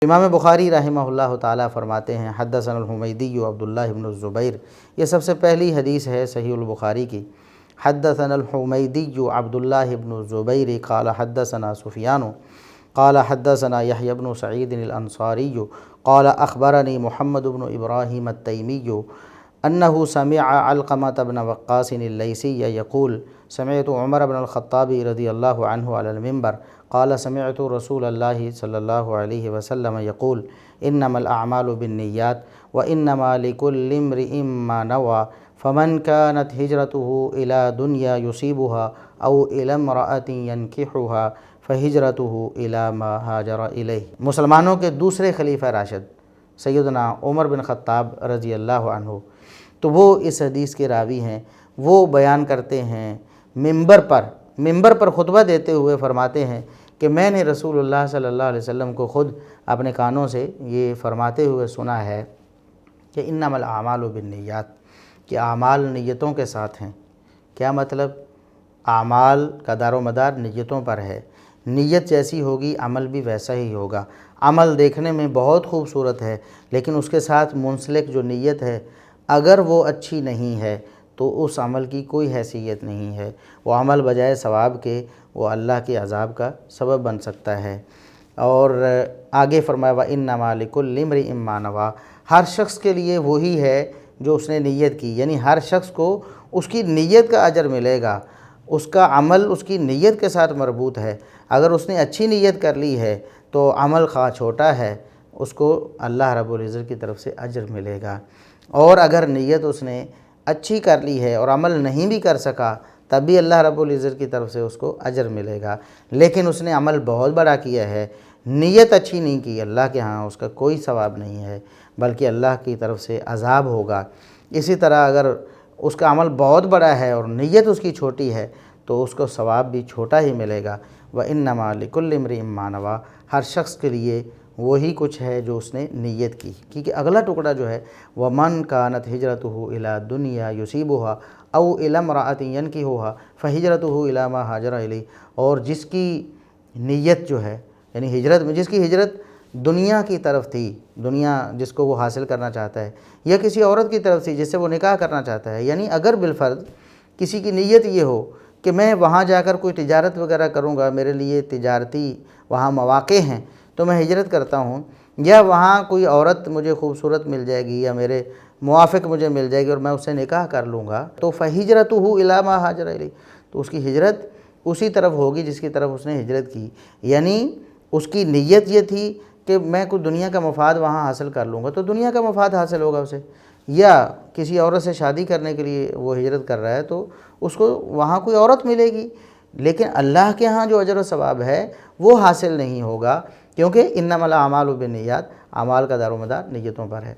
امام بخاری رحمہ اللہ تعالیٰ فرماتے ہیں حدثنا الحمیدی عبداللہ بن الزبیر، یہ سب سے پہلی حدیث ہے صحیح البخاری کی۔ حدثنا الحمیدی عبداللہ بن الزبیر قال حدثنا سفیان قال حدثنا یحیی بن سعید الانصاری قال اخبرنی محمد بن ابراہیم التیمی انه سمع علقمة بن وقاص اللیثی یقول سمعت عمر بن الخطاب رضی اللہ عنہ علی المنبر قال سمعت رسول اللہ صلی اللہ علیہ وسلم یقول انما الاعمال بالنیات وانما لکل امرئ ما نوى فمن كانت ہجرته الى دنیا يصيبها او الى امرأة ينكحها فہجرته الى ما ہاجر الیہ۔ مسلمانوں کے دوسرے خلیفہ راشد سیدنا عمر بن خطاب رضی اللہ عنہ، تو وہ اس حدیث کے راوی ہیں۔ وہ بیان کرتے ہیں ممبر پر خطبہ دیتے ہوئے فرماتے ہیں کہ میں نے رسول اللہ صلی اللہ علیہ وسلم کو خود اپنے کانوں سے یہ فرماتے ہوئے سنا ہے کہ انما الاعمال بالنیات، کہ اعمال نیتوں کے ساتھ ہیں۔ کیا مطلب؟ اعمال کا دار و مدار نیتوں پر ہے، نیت جیسی ہوگی عمل بھی ویسا ہی ہوگا۔ عمل دیکھنے میں بہت خوبصورت ہے لیکن اس کے ساتھ منسلک جو نیت ہے اگر وہ اچھی نہیں ہے تو اس عمل کی کوئی حیثیت نہیں ہے، وہ عمل بجائے ثواب کے وہ اللہ کے عذاب کا سبب بن سکتا ہے۔ اور آگے فرمایا وَإِنَّمَا لِكُلِّ امْرِئٍ مَّا نَوَىٰ، ہر شخص کے لیے وہی ہے جو اس نے نیت کی، یعنی ہر شخص کو اس کی نیت کا اجر ملے گا، اس کا عمل اس کی نیت کے ساتھ مربوط ہے۔ اگر اس نے اچھی نیت کر لی ہے تو عمل خواہ چھوٹا ہے اس کو اللہ رب العزت کی طرف سے اجر ملے گا، اور اگر نیت اس نے اچھی کر لی ہے اور عمل نہیں بھی کر سکا تب بھی اللہ رب العزت کی طرف سے اس کو اجر ملے گا۔ لیکن اس نے عمل بہت بڑا کیا ہے، نیت اچھی نہیں کی، اللہ کے ہاں اس کا کوئی ثواب نہیں ہے بلکہ اللہ کی طرف سے عذاب ہوگا۔ اسی طرح اگر اس کا عمل بہت بڑا ہے اور نیت اس کی چھوٹی ہے تو اس کو ثواب بھی چھوٹا ہی ملے گا۔ وَإِنَّمَا لِكُلِّ امْرِئٍ مَّا نَوَىٰ، ہر شخص کے لیے وہی کچھ ہے جو اس نے نیت کی۔ کیونکہ اگلا ٹکڑا جو ہے وَمَنْ كَانَتْ هِجْرَتُهُ إِلَىٰ دُنْيَا يُصِيبُهَا أَوْ إِلَىٰ امْرَأَةٍ يَنكِحُهَا فَهِجْرَتُهُ إِلَىٰ مَا هَاجَرَ إِلَيْهِ، اور جس کی نیت جو ہے یعنی ہجرت میں، جس کی ہجرت دنیا کی طرف تھی، دنیا جس کو وہ حاصل کرنا چاہتا ہے، یا کسی عورت کی طرف تھی جس سے وہ نکاح کرنا چاہتا ہے، یعنی اگر بالفرض کسی کی نیت یہ ہو کہ میں وہاں جا کر کوئی تجارت وغیرہ کروں گا، میرے لیے تجارتی وہاں مواقع ہیں تو میں ہجرت کرتا ہوں، یا وہاں کوئی عورت مجھے خوبصورت مل جائے گی یا میرے موافق مجھے مل جائے گی اور میں اس سے نکاح کر لوں گا، تو فَهِجْرَتُهُ إِلَىٰ مَا هَاجَرَ إِلَيْهِ، تو اس کی ہجرت اسی طرف ہوگی جس کی طرف اس نے ہجرت کی۔ یعنی اس کی نیت یہ تھی کہ میں کوئی دنیا کا مفاد وہاں حاصل کر لوں گا تو دنیا کا مفاد حاصل ہوگا اسے، یا کسی عورت سے شادی کرنے کے لیے وہ ہجرت کر رہا ہے تو اس کو وہاں کوئی عورت ملے گی، لیکن اللہ کے ہاں جو اجر و ثواب ہے وہ حاصل نہیں ہوگا، کیونکہ انما الاعمال بالنیات، اعمال کا دار و مدار نیتوں پر ہے۔